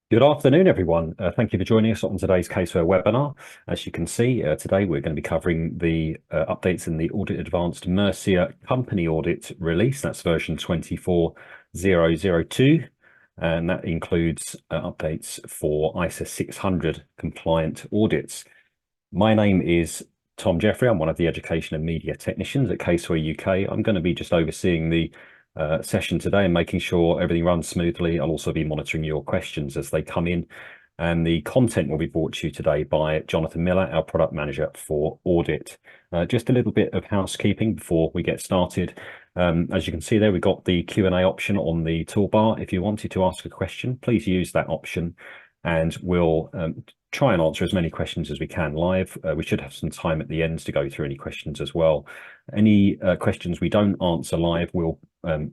Good afternoon, everyone. Thank you for joining us on today's Caseware webinar. As you can see, today we're going to be covering the updates in the Audit Advanced Mercia company audit release. That's version 24.0.02, and that includes updates for ISO 600 compliant audits. My name is Tom Jeffrey. I'm one of the Education and Media Technicians at Caseware UK. I'm going to be just overseeing the session today and making sure everything runs smoothly. I'll also be monitoring your questions as they come in, and the content will be brought to you today by Jonathan Millar, our Product Manager for Audit. Just a little bit of housekeeping before we get started. As you can see there, we've got the Q&A option on the toolbar. If you wanted to ask a question, please use that option and we'll try and answer as many questions as we can live. We should have some time at the end to go through any questions as well. Any questions we don't answer live, we'll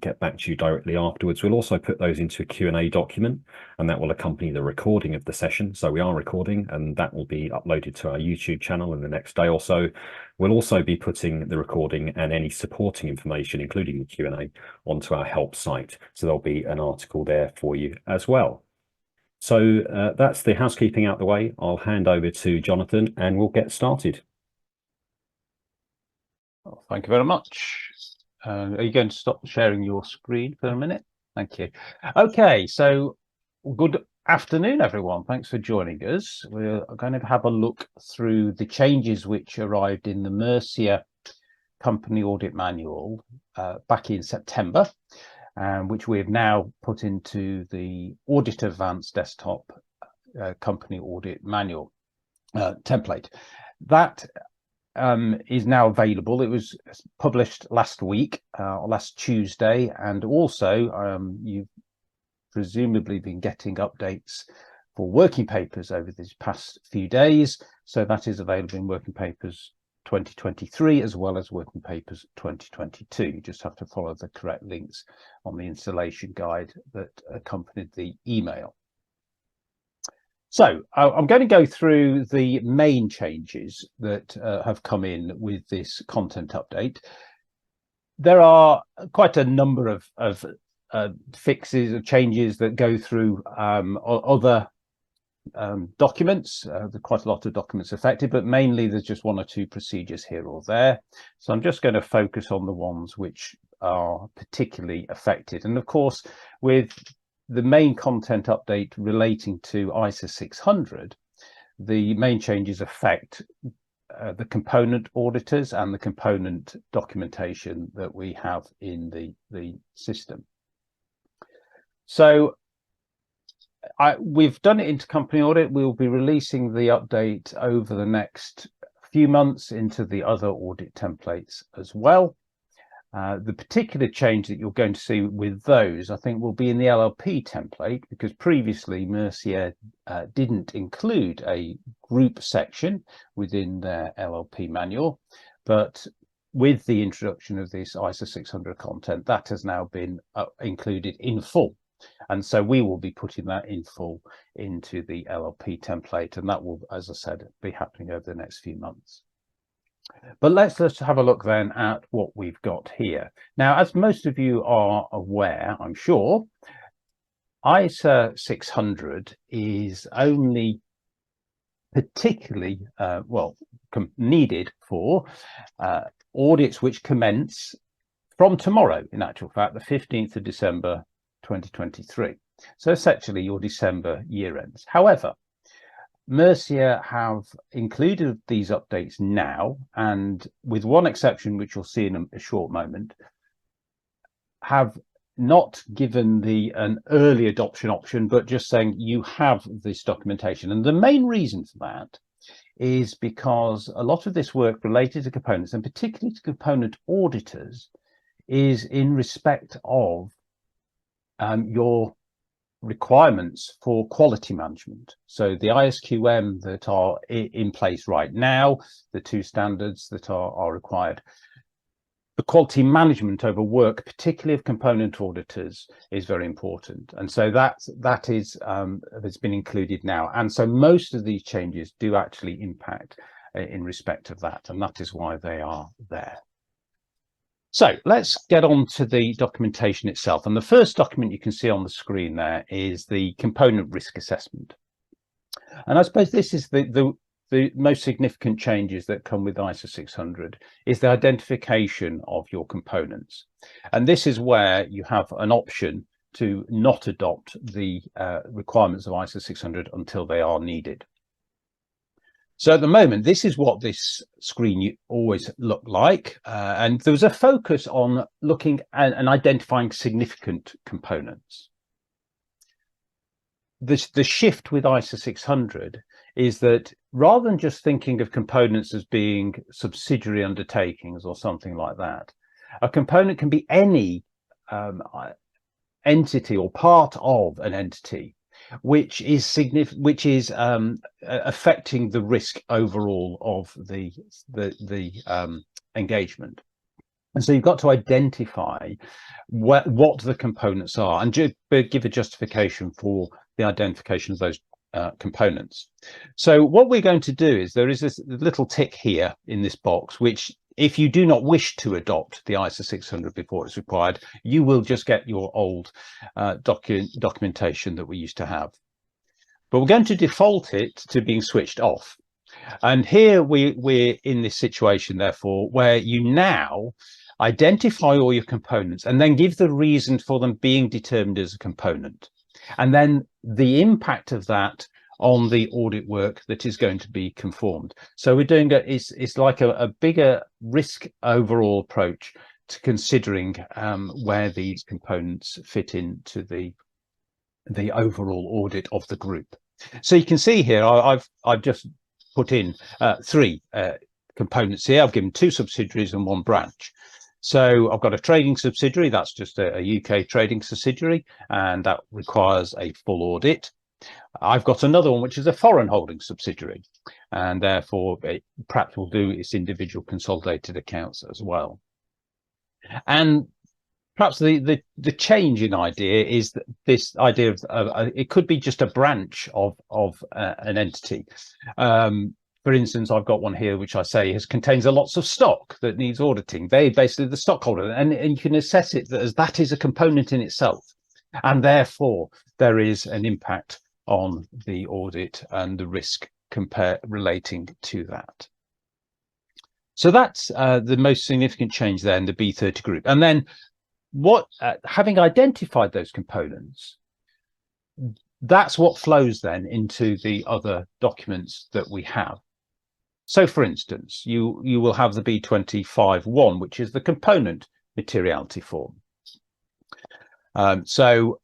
get back to you directly afterwards. We'll also put those into a Q&A document, and that will accompany the recording of the session. So we are recording, and that will be uploaded to our YouTube channel in the next day or so. We'll also be putting the recording and any supporting information, including the Q&A, onto our help site. So there'll be an article there for you as well. So that's the housekeeping out the way. I'll hand over to Jonathan and we'll get started. Well, thank you very much. Are you going to stop sharing your screen for a minute? Thank you. Okay, so good afternoon, everyone. Thanks for joining us. We're going to have a look through the changes which arrived in the Mercia Company Audit Manual back in September, which we have now put into the AuditAdvanced desktop company audit manual template. That is now available. It was published last week, last Tuesday, and also you've presumably been getting updates for working papers over these past few days. So that is available in working papers 2023 as well as working papers 2022. You just have to follow the correct links on the installation guide that accompanied the email. So I'm going to go through the main changes that have come in with this content update. There are quite a number of fixes or changes that go through other documents. There are quite a lot of documents affected, but mainly there's just one or two procedures here or there. So I'm just going to focus on the ones which are particularly affected. And of course, with the main content update relating to ISO 600, the main changes affect the component auditors and the component documentation that we have in the system. So we've done it into company audit. We'll be releasing the update over the next few months into the other audit templates as well. The particular change that you're going to see with those, I think, will be in the LLP template, because previously Mercia didn't include a group section within their LLP manual, but with the introduction of this ISO 600 content, that has now been included in full. And so we will be putting that in full into the LLP template, and that will, as I said, be happening over the next few months. But let's have a look then at what we've got here. Now, as most of you are aware, I'm sure, ISO 600 is only particularly needed for audits which commence from tomorrow, in actual fact, the 15th of December 2023. So essentially your December year ends. However, Mercia have included these updates now, and with one exception, which you'll see in a short moment, have not given an early adoption option, but just saying you have this documentation. And the main reason for that is because a lot of this work related to components, and particularly to component auditors, is in respect of your requirements for quality management. So the ISQM that are in place right now, the two standards that are required, the quality management over work, particularly of component auditors, is very important. And so that has been included now. And so most of these changes do actually impact in respect of that, and that is why they are there. So let's get on to the documentation itself. And the first document you can see on the screen there is the component risk assessment. And I suppose this is the most significant changes that come with ISO 600 is the identification of your components. And this is where you have an option to not adopt the requirements of ISO 600 until they are needed. So at the moment, this is what this screen always looked like. And there was a focus on looking at and identifying significant components. The shift with ISO 600 is that rather than just thinking of components as being subsidiary undertakings or something like that, a component can be any entity or part of an entity which is affecting the risk overall of the engagement. And so you've got to identify what the components are and give a justification for the identification of those components. So what we're going to do is there is this little tick here in this box, which if you do not wish to adopt the ISO 600 before it's required, you will just get your old documentation that we used to have. But we're going to default it to being switched off. And here we're in this situation, therefore, where you now identify all your components and then give the reason for them being determined as a component. And then the impact of that on the audit work that is going to be conformed. So we're doing it's like a bigger risk overall approach to considering where these components fit into the overall audit of the group. So you can see here I've just put in 3 components here. I've given 2 subsidiaries and 1 branch. So I've got a trading subsidiary, that's just a UK trading subsidiary, and that requires a full audit. I've got another one, which is a foreign holding subsidiary, and therefore it perhaps will do its individual consolidated accounts as well. And perhaps the change in idea is that this idea of it could be just a branch of an entity. For instance, I've got one here which I say contains a lots of stock that needs auditing. They basically the stockholder, and you can assess it as that is a component in itself, and therefore there is an impact on the audit and the risk relating to that. So that's the most significant change there in the B30 group. And then what having identified those components, that's what flows then into the other documents that we have. So for instance, you will have the B25.1, which is the component materiality form. So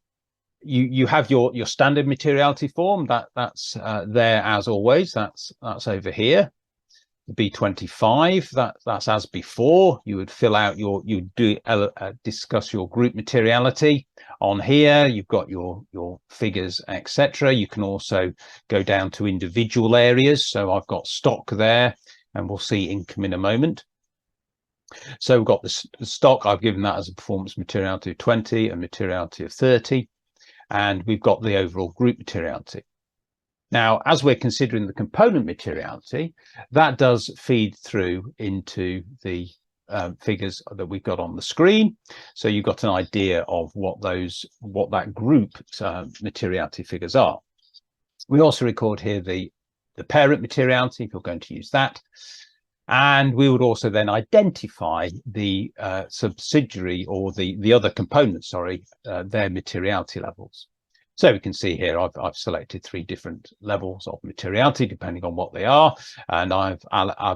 you have your standard materiality form that's there as always. That's over here. The B25, that's as before. You would fill out discuss your group materiality. On here you've got your figures, etc. You can also go down to individual areas. So I've got stock there, and we'll see income in a moment. So we've got the stock. I've given that as a performance materiality of 20 and materiality of 30, and we've got the overall group materiality. Now, as we're considering the component materiality, that does feed through into the figures that we've got on the screen. So you've got an idea of what that group materiality figures are. We also record here the parent materiality, if you're going to use that. And we would also then identify the subsidiary or the other components, their materiality levels. So we can see here I've selected 3 different levels of materiality depending on what they are, and I've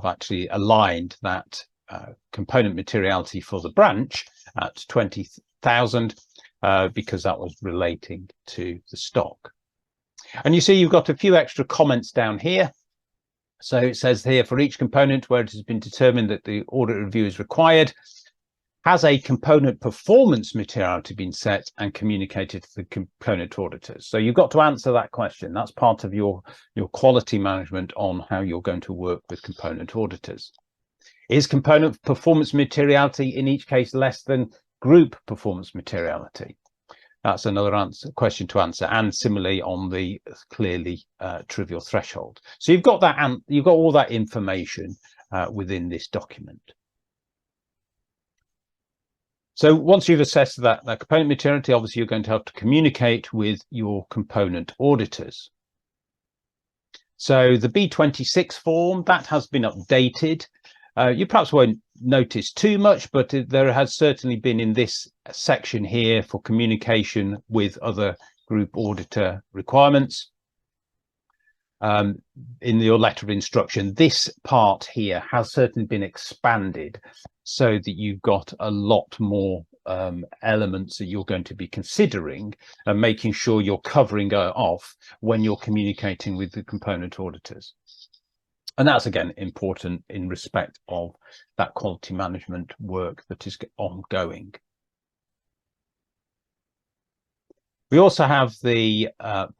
actually aligned that component materiality for the branch at 20,000 because that was relating to the stock. And you see you've got a few extra comments down here. So it says here, for each component where it has been determined that the audit review is required, has a component performance materiality been set and communicated to the component auditors? So you've got to answer that question. That's part of your quality management on how you're going to work with component auditors. Is component performance materiality in each case less than group performance materiality? That's another question to answer, and similarly on the clearly trivial threshold. So you've got that, and you've got all that information within this document. So once you've assessed that component materiality, obviously you're going to have to communicate with your component auditors. So the B26 form, that has been updated. You perhaps won't notice too much, but there has certainly been in this section here for communication with other group auditor requirements. In your letter of instruction, this part here has certainly been expanded so that you've got a lot more elements that you're going to be considering and making sure you're covering off when you're communicating with the component auditors. And that's, again, important in respect of that quality management work that is ongoing. We also have the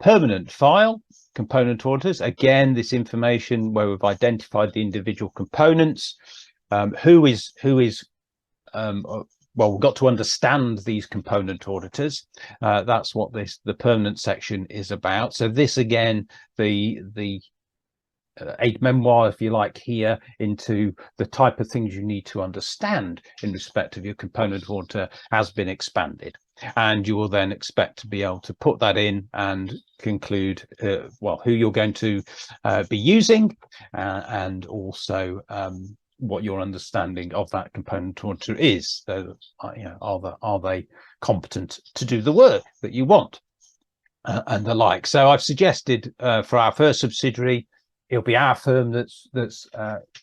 permanent file, component auditors. Again, this information where we've identified the individual components, who is well, we've got to understand these component auditors. That's what the permanent section is about. So this, again, the aid memoir, if you like, here into the type of things you need to understand in respect of your component auditor has been expanded. And you will then expect to be able to put that in and conclude, well, who you're going to be using and also what your understanding of that component auditor is. So, you know, are they competent to do the work that you want and the like. So I've suggested for our first subsidiary, it'll be our firm that's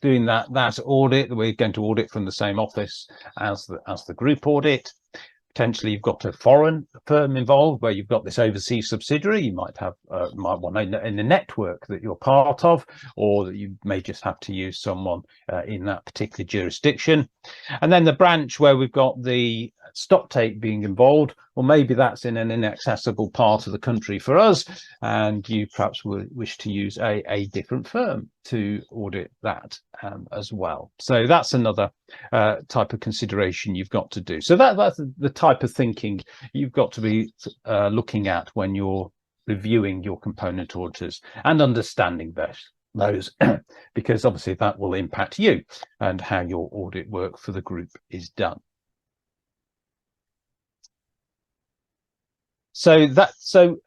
doing that audit. We're going to audit from the same office as the group audit. Potentially, you've got a foreign firm involved where you've got this overseas subsidiary. You might have one in the network that you're part of, or that you may just have to use someone in that particular jurisdiction. And then the branch where we've got the stock take being involved, well, maybe that's in an inaccessible part of the country for us, and you perhaps would wish to use a different firm to audit that as well. So that's another type of consideration you've got to do. So that's the type of thinking you've got to be looking at when you're reviewing your component auditors and understanding those because obviously that will impact you and how your audit work for the group is done. So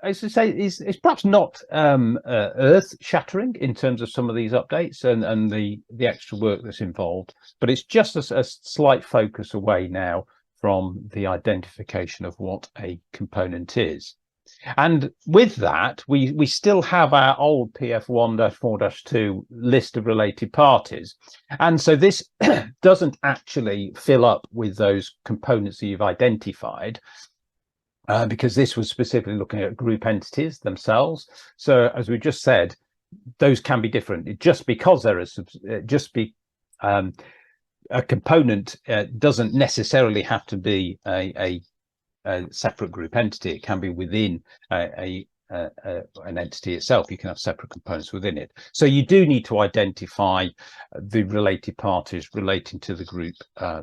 as I say, it's perhaps not earth-shattering in terms of some of these updates and the extra work that's involved, but it's just a slight focus away now from the identification of what a component is. And with that, we still have our old PF1-4-2 list of related parties. And so this doesn't actually fill up with those components that you've identified. Because this was specifically looking at group entities themselves. So as we just said, those can be different. Just because there is a component doesn't necessarily have to be a separate group entity. It can be within an entity itself. You can have separate components within it. So you do need to identify the related parties relating to the group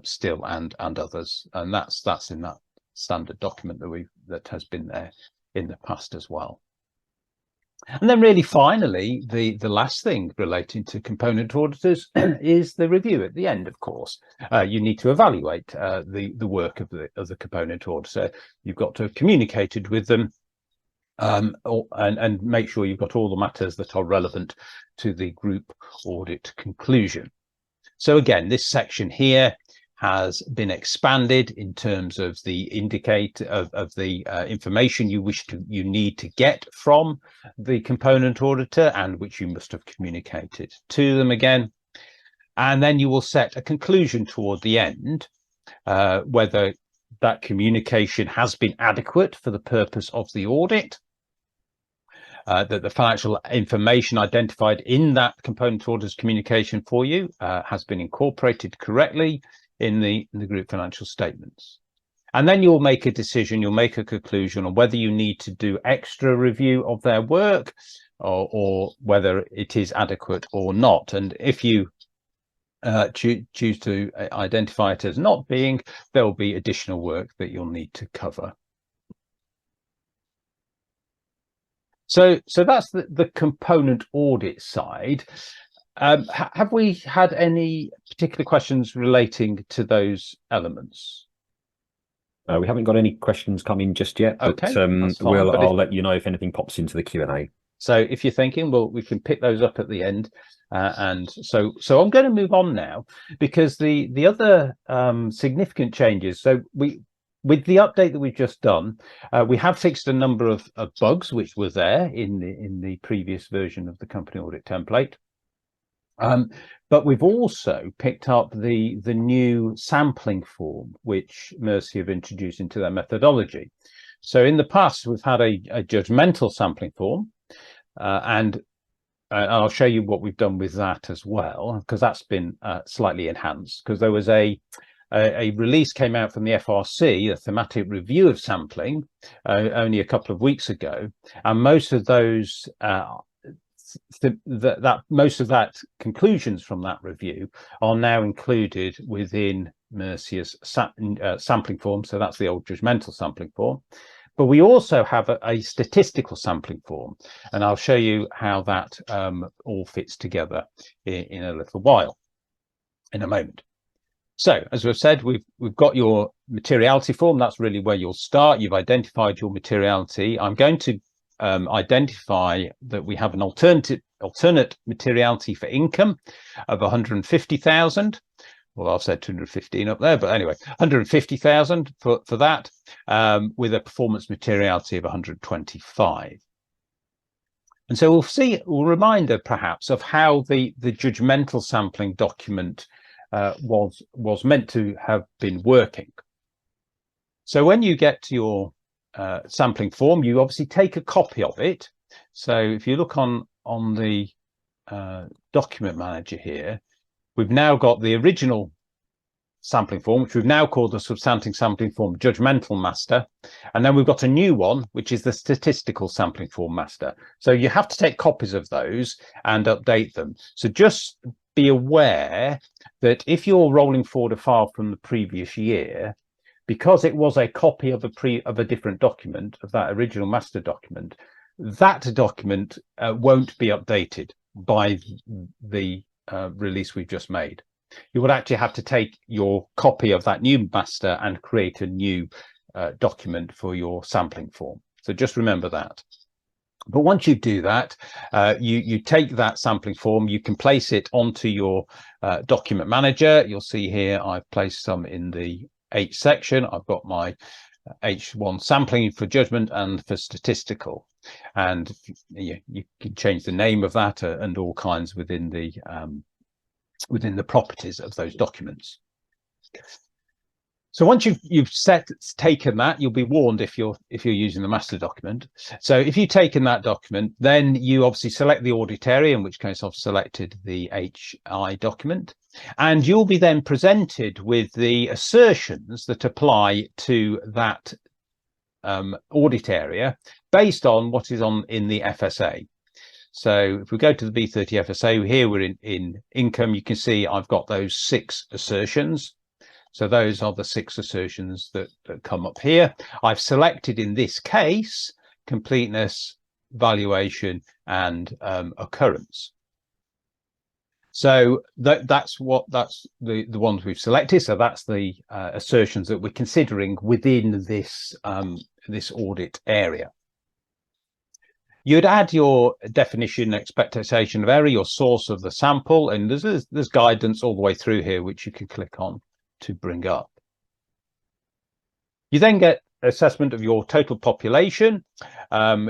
still and others, and that's in that standard document that has been there in the past as well. And then really finally, the last thing relating to component auditors is the review at the end, of course. You need to evaluate the work of the component auditor. You've got to have communicated with them and make sure you've got all the matters that are relevant to the group audit conclusion. So again, this section here has been expanded in terms of the indicator of the information you need to get from the component auditor and which you must have communicated to them again. And then you will set a conclusion toward the end, whether that communication has been adequate for the purpose of the audit, that the financial information identified in that component auditor's communication for you has been incorporated correctly in the group financial statements. And then you'll make a decision, you'll make a conclusion on whether you need to do extra review of their work or whether it is adequate or not. And if you choose to identify it as not being, there will be additional work that you'll need to cover. So that's the component audit side. Have we had any particular questions relating to those elements? We haven't got any questions coming just yet, but Okay, that's fine. I'll let you know if anything pops into the Q&A. So if you're thinking, well, we can pick those up at the end. And so I'm going to move on now, because the other significant changes. So with the update that we've just done, we have fixed a number of bugs which were there in the previous version of the company audit template. But we've also picked up the new sampling form which Mercia have introduced into their methodology. So in the past, we've had a judgmental sampling form, and I'll show you what we've done with that as well, because that's been slightly enhanced, because there was a release came out from the FRC, a thematic review of sampling, only a couple of weeks ago, and most of those most of that conclusions from that review are now included within Mercia's sampling form. So that's the old judgmental sampling form. But we also have a statistical sampling form, and I'll show you how that all fits together in a little while, in a moment. So, as we've said, we've got your materiality form. That's really where you'll start. You've identified your materiality. I'm going to identify that we have an alternate materiality for income of 150,000. Well, I've said 215 up there, but anyway, 150,000 for that, with a performance materiality of 125. And so we'll see a reminder perhaps of how the judgmental sampling document was meant to have been working. So when you get to your sampling form, you obviously take a copy of it. So if you look on the document manager here, we've now got the original sampling form, which we've now called the substantive sampling form judgmental master, and then we've got a new one which is the statistical sampling form master. So you have to take copies of those and update them. So just be aware that if you're rolling forward a file from the previous year, because it was a copy of a different document, of that original master document, that document won't be updated by the release we've just made. You would actually have to take your copy of that new master and create a new document for your sampling form. So just remember that. But once you do that, you take that sampling form, you can place it onto your document manager. You'll see here I've placed some in the H section. I've got my H1 sampling for judgment and for statistical, and you can change the name of that and all kinds within the properties of those documents. So once you've taken that, you'll be warned if you're using the master document. So if you've taken that document, then you obviously select the audit area, in which case I've selected the HI document, and you'll be then presented with the assertions that apply to that audit area based on what is in the FSA. So if we go to the B30 FSA, here we're in income. You can see I've got those 6 assertions. So those are the 6 assertions that come up here. I've selected, in this case, completeness, valuation, and occurrence. So that's the ones we've selected. So that's the assertions that we're considering within this this audit area. You'd add your definition, expectation of error, your source of the sample, and there's guidance all the way through here which you can click on to bring up. You then get assessment of your total population.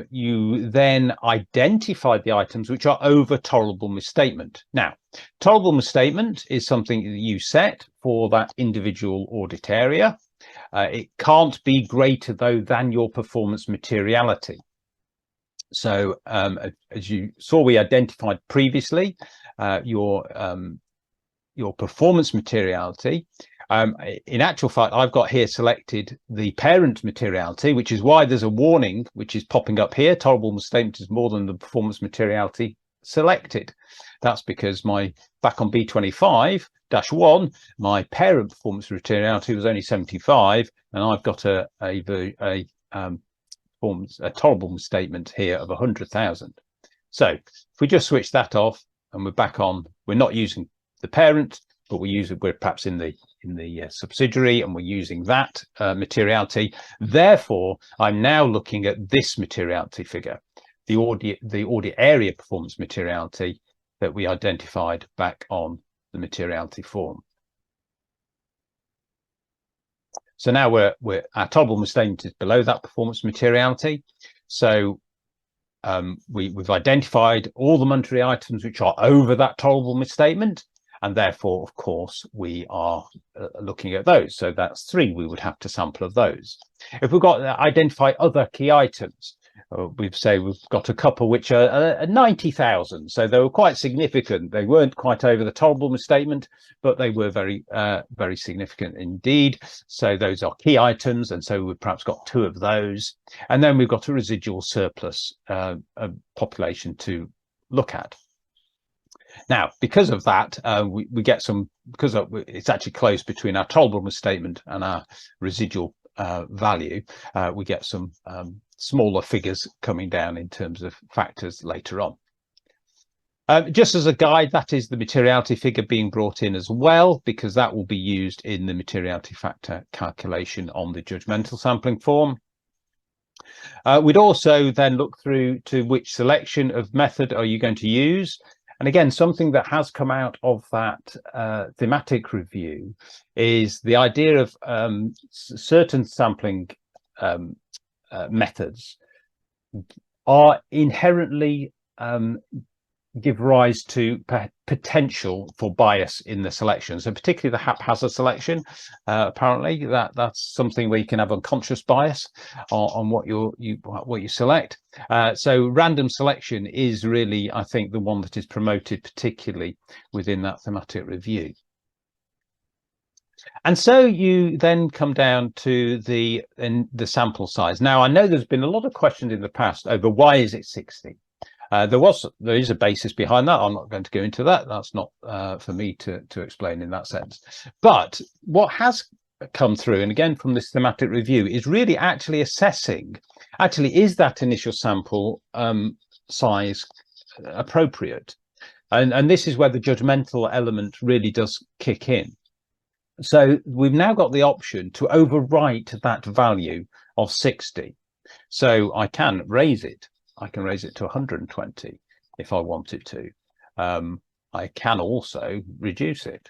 You then identify the items which are over tolerable misstatement. Now, tolerable misstatement is something that you set for that individual audit area. It can't be greater, though, than your performance materiality. So as you saw, we identified previously your performance materiality. In actual fact, I've got here selected the parent materiality, which is why there's a warning which is popping up here. Tolerable misstatement is more than the performance materiality selected. That's because back on B25-1, my parent performance materiality was only 75, and I've got a tolerable misstatement here of 100,000. So if we just switch that off and we're back on, we're not using the parent, but we're perhaps in the subsidiary, and we're using that materiality. Therefore, I'm now looking at this materiality figure, the audit area performance materiality that we identified back on the materiality form. So now our tolerable misstatement is below that performance materiality. So we've identified all the monetary items which are over that tolerable misstatement, and therefore, of course, we are looking at those. So that's 3 we would have to sample of those. If we've got to identify other key items, we've got a couple which are 90,000, so they were quite significant. They weren't quite over the tolerable misstatement, but they were very very significant indeed. So those are key items, and so we've perhaps got 2 of those, and then we've got a residual surplus population to look at. Now, because of that, we get some, because it's actually close between our tolerable misstatement and our residual value, we get some smaller figures coming down in terms of factors later on. Just as a guide, that is the materiality figure being brought in as well, because that will be used in the materiality factor calculation on the judgmental sampling form. We'd also then look through to which selection of method are you going to use. And again, something that has come out of that thematic review is the idea of certain sampling methods are inherently give rise to potential for bias in the selection. So particularly the haphazard selection, apparently that's something where you can have unconscious bias on what you select. So random selection is really, I think, the one that is promoted particularly within that thematic review. And so you then come down to the sample size. Now, I know there's been a lot of questions in the past over why is it 60? There is a basis behind that. I'm not going to go into that. That's not for me to explain in that sense. But what has come through, and again from this thematic review, is really actually assessing, is that initial sample size appropriate? And this is where the judgmental element really does kick in. So we've now got the option to overwrite that value of 60. So I can raise it. I can raise it to 120 if I wanted to. I can also reduce it.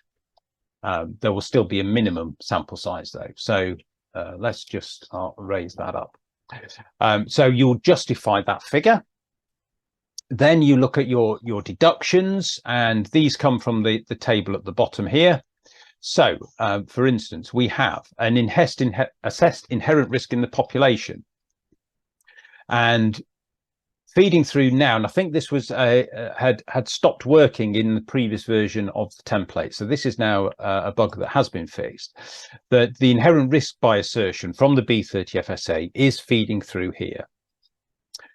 There will still be a minimum sample size though. So let's just raise that up. So you'll justify that figure. Then you look at your deductions, and these come from the table at the bottom here. So for instance, we have an assessed inherent risk in the population. And feeding through now, and I think this was had stopped working in the previous version of the template. So this is now a bug that has been fixed. That the inherent risk by assertion from the B30 FSA is feeding through here.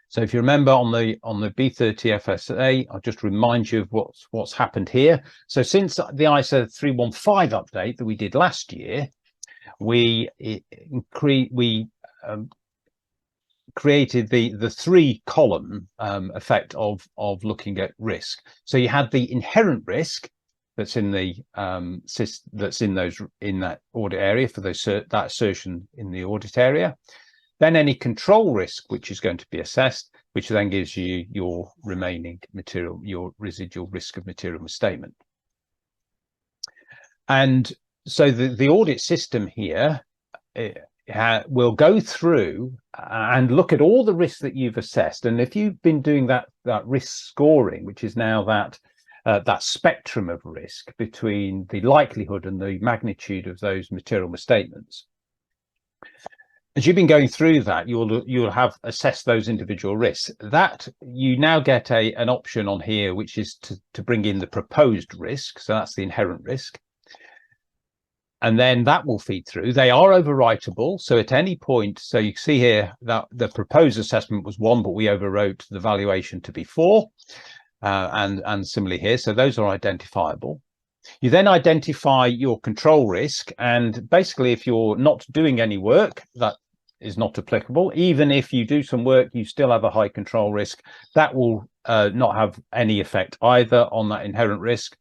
So if you remember on the B30 FSA, I'll just remind you of what's happened here. So since the ISO 315 update that we did last year, we created the 3-column effect of looking at risk. So you had the inherent risk that's in the in that audit area for that assertion in the audit area. Then any control risk which is going to be assessed, which then gives you your remaining material, your residual risk of material misstatement. And so the audit system here will go through and look at all the risks that you've assessed. And if you've been doing that risk scoring, which is now that spectrum of risk between the likelihood and the magnitude of those material misstatements, as you've been going through that, you'll have assessed those individual risks. That you now get an option on here, which is to bring in the proposed risk. So that's the inherent risk. And then that will feed through. They are overwritable. So at any point, so you see here that the proposed assessment was 1, but we overwrote the valuation to be 4. And similarly here. So those are identifiable. You then identify your control risk. And basically, if you're not doing any work, that is not applicable. Even if you do some work, you still have a high control risk. That will not have any effect either on that inherent risk.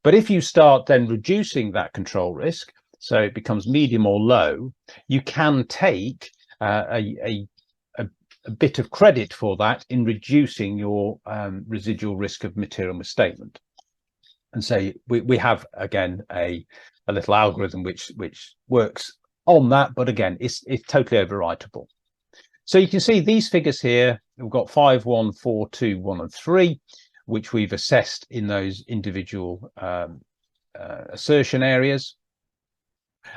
But if you start then reducing that control risk, so it becomes medium or low, you can take a bit of credit for that in reducing your residual risk of material misstatement. And so we have, again, a little algorithm which works on that, but again, it's totally overwritable. So you can see these figures here. We've got 5, 1, 4, 2, 1, and 3, which we've assessed in those individual assertion areas.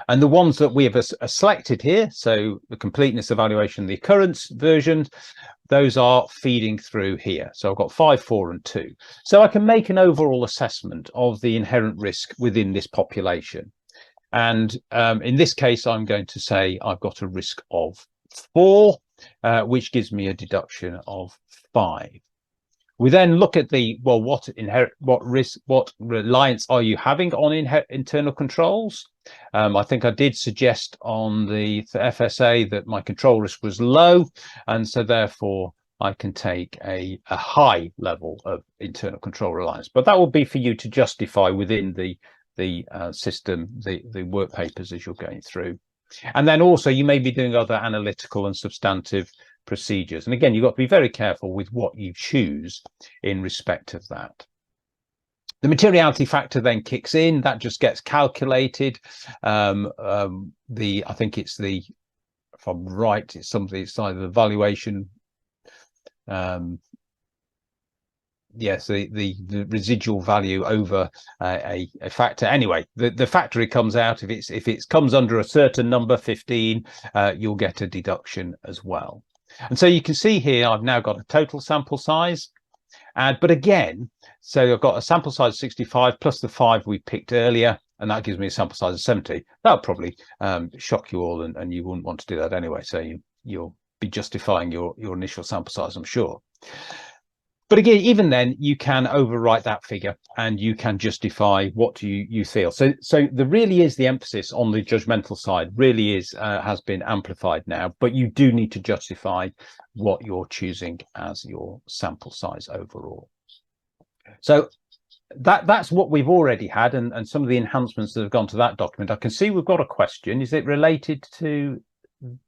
And the ones that we have selected here, so the completeness evaluation, the occurrence versions, those are feeding through here. So I've got 5, 4, and 2. So I can make an overall assessment of the inherent risk within this population. And in this case, I'm going to say I've got a risk of 4, which gives me a deduction of 5. We then look at what reliance are you having on internal controls? I think I did suggest on the FSA that my control risk was low, and so therefore I can take a high level of internal control reliance. But that will be for you to justify within the system, the work papers as you're going through. And then also you may be doing other analytical and substantive procedures. And again, you've got to be very careful with what you choose in respect of that. The materiality factor then kicks in. That just gets calculated. I think it's if I'm right, it's something, it's either the valuation. Yes, the residual value over a factor. Anyway, the factor it comes out, if it comes under a certain number, 15, you'll get a deduction as well. And so you can see here, I've now got a total sample size. But again, so I've got a sample size of 65 plus the 5 we picked earlier, and that gives me a sample size of 70. That'll probably shock you all, and you wouldn't want to do that anyway. So you'll be justifying your initial sample size, I'm sure. But again, even then, you can overwrite that figure and you can justify what you feel. So there really is the emphasis on the judgmental side, really has been amplified now, but you do need to justify what you're choosing as your sample size overall. So that's what we've already had, and some of the enhancements that have gone to that document. I can see we've got a question. Is it related to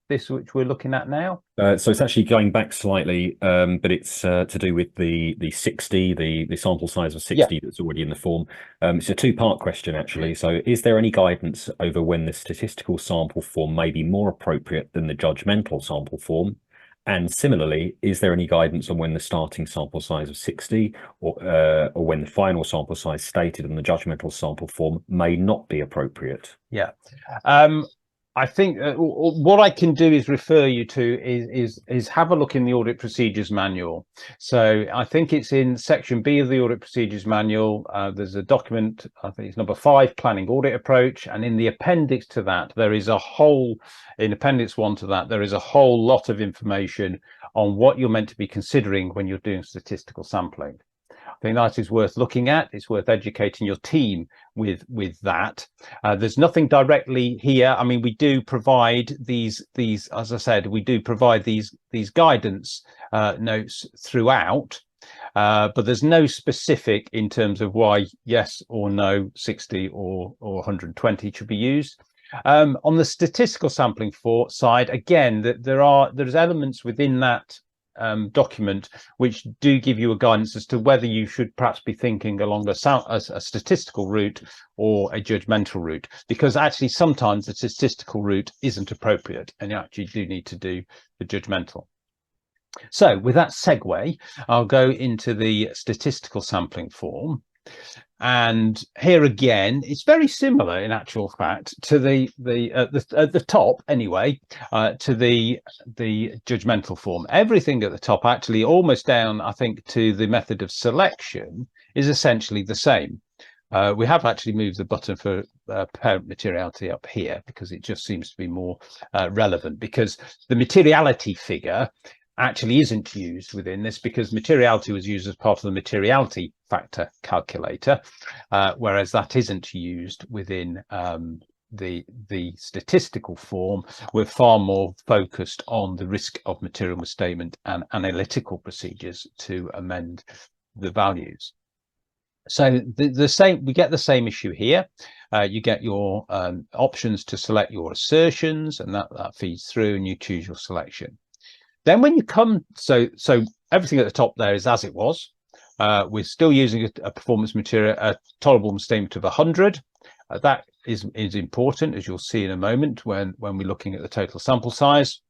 this which we're looking at now? So it's actually going back slightly, but it's to do with the 60, the sample size of 60 that's already in the form. It's a two-part question, actually. So is there any guidance over when the statistical sample form may be more appropriate than the judgmental sample form? And similarly, is there any guidance on when the starting sample size of 60 or when the final sample size stated in the judgmental sample form may not be appropriate? Yeah. I think what I can do is refer you to is have a look in the Audit Procedures Manual. So I think it's in section B of the Audit Procedures Manual. There's a document, I think it's number 5, Planning Audit Approach. And in the appendix to that, there is in appendix 1 to that, there is a whole lot of information on what you're meant to be considering when you're doing statistical sampling. I think that is worth looking at. It's worth educating your team with that. There's nothing directly here. I mean, we do provide these, as I said, we do provide these guidance notes throughout, but there's no specific in terms of why yes or no 60 or 120 should be used. On the statistical sampling side, again, there's elements within that document which do give you a guidance as to whether you should perhaps be thinking along a statistical route or a judgmental route, because actually sometimes the statistical route isn't appropriate and you actually do need to do the judgmental. So with that segue, I'll go into the statistical sampling form. And here again, it's very similar in actual fact to at the top anyway, to the judgmental form. Everything at the top, actually almost down, I think, to the method of selection is essentially the same. We have actually moved the button for parent materiality up here because it just seems to be more relevant, because the materiality figure actually isn't used within this, because materiality was used as part of the materiality factor calculator, whereas that isn't used within the statistical form. We're far more focused on the risk of material misstatement and analytical procedures to amend the values. So the same, we get the same issue here. You get your options to select your assertions, and that feeds through, and you choose your selection. Then when you come, so everything at the top there is as it was. We're still using a performance material, a tolerable misstatement of 100. That is important, as you'll see in a moment when we're looking at the total sample size.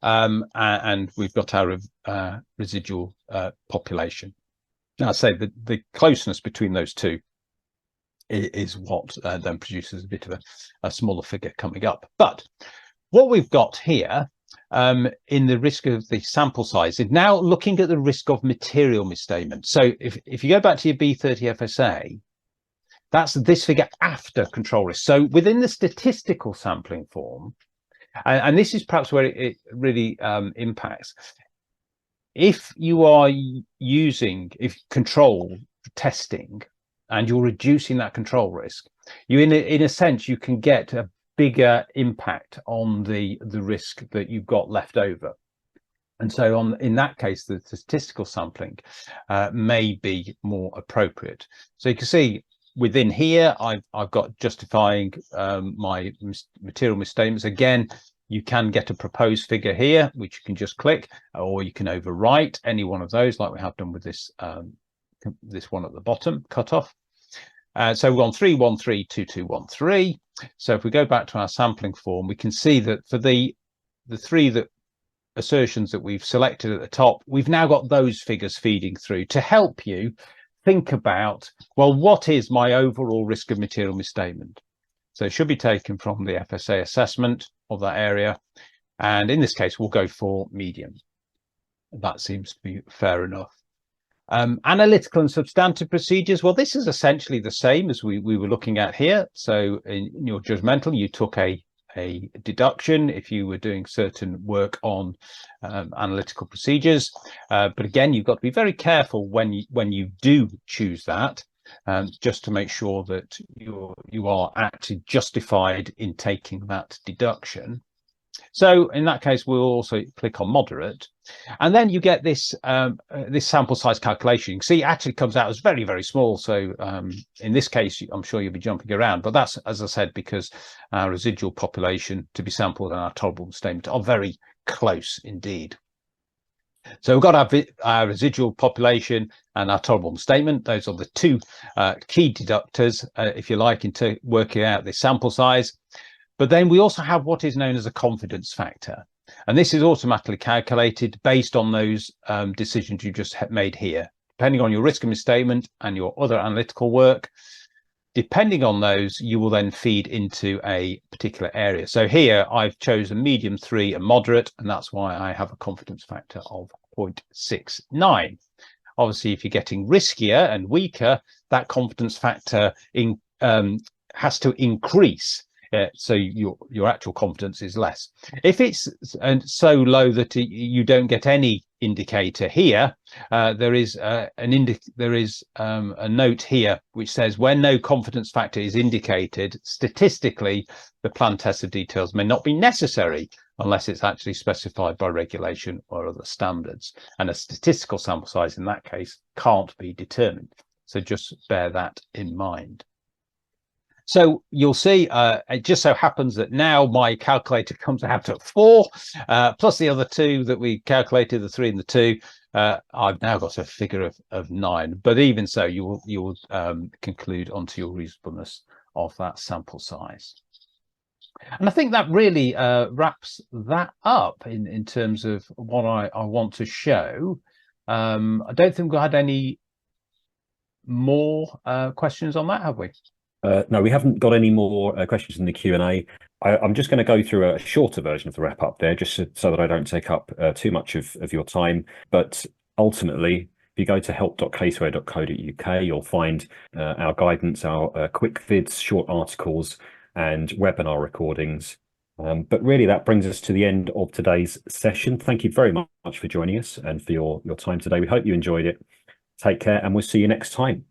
And we've got our residual population. Now, I say the closeness between those two is what then produces a bit of a smaller figure coming up. But what we've got here in the risk of the sample size is now looking at the risk of material misstatement. So if you go back to your B30 FSA, that's this figure after control risk. So within the statistical sampling form, and this is perhaps where it really impacts. If you are using control testing and you're reducing that control risk, you in a sense you can get a bigger impact on the risk that you've got left over. And so in that case, the statistical sampling may be more appropriate. So you can see within here, I've got justifying my material misstatements. Again, you can get a proposed figure here, which you can just click, or you can overwrite any one of those, like we have done with this this one at the bottom, cutoff. So we're on 3132213. So if we go back to our sampling form, we can see that for the three assertions that we've selected at the top, we've now got those figures feeding through to help you think about, well, what is my overall risk of material misstatement? So it should be taken from the FSA assessment of that area. And in this case, we'll go for medium. That seems to be fair enough. Analytical and substantive procedures. Well, this is essentially the same as we were looking at here. So in your judgmental, you took a deduction if you were doing certain work on analytical procedures. But again, you've got to be very careful when you do choose that, just to make sure that you are actually justified in taking that deduction. So in that case, we'll also click on moderate, and then you get this this sample size calculation. You can see it actually comes out as very, very small. So in this case, I'm sure you'll be jumping around, but that's, as I said, because our residual population to be sampled and our tolerable statement are very close indeed. So we've got our residual population and our tolerable statement. Those are the two key deductors, if you like, into working out the sample size. But then we also have what is known as a confidence factor. And this is automatically calculated based on those decisions you just made here. Depending on your risk of misstatement and your other analytical work, depending on those, you will then feed into a particular area. So here I've chosen medium, 3 and moderate, and that's why I have a confidence factor of 0.69. Obviously, if you're getting riskier and weaker, that confidence factor has to increase. So your actual confidence is less. If it's so low that you don't get any indicator here, there is a note here which says when no confidence factor is indicated, statistically the planned test of details may not be necessary unless it's actually specified by regulation or other standards, and a statistical sample size in that case can't be determined. So just bear that in mind. So you'll see it just so happens that now my calculator comes out at 4 plus the other two that we calculated, the 3 and the 2. I've now got a figure of 9, but even so you will conclude onto your reasonableness of that sample size. And I think that really wraps that up in terms of what I want to show. I don't think we had any more questions on that, have we? No, we haven't got any more questions in the Q&A. I'm just going to go through a shorter version of the wrap up there, just so that I don't take up too much of your time. But ultimately, if you go to help.caseware.co.uk, you'll find our guidance, our quick vids, short articles, and webinar recordings. But really, that brings us to the end of today's session. Thank you very much for joining us and for your time today. We hope you enjoyed it. Take care, and we'll see you next time.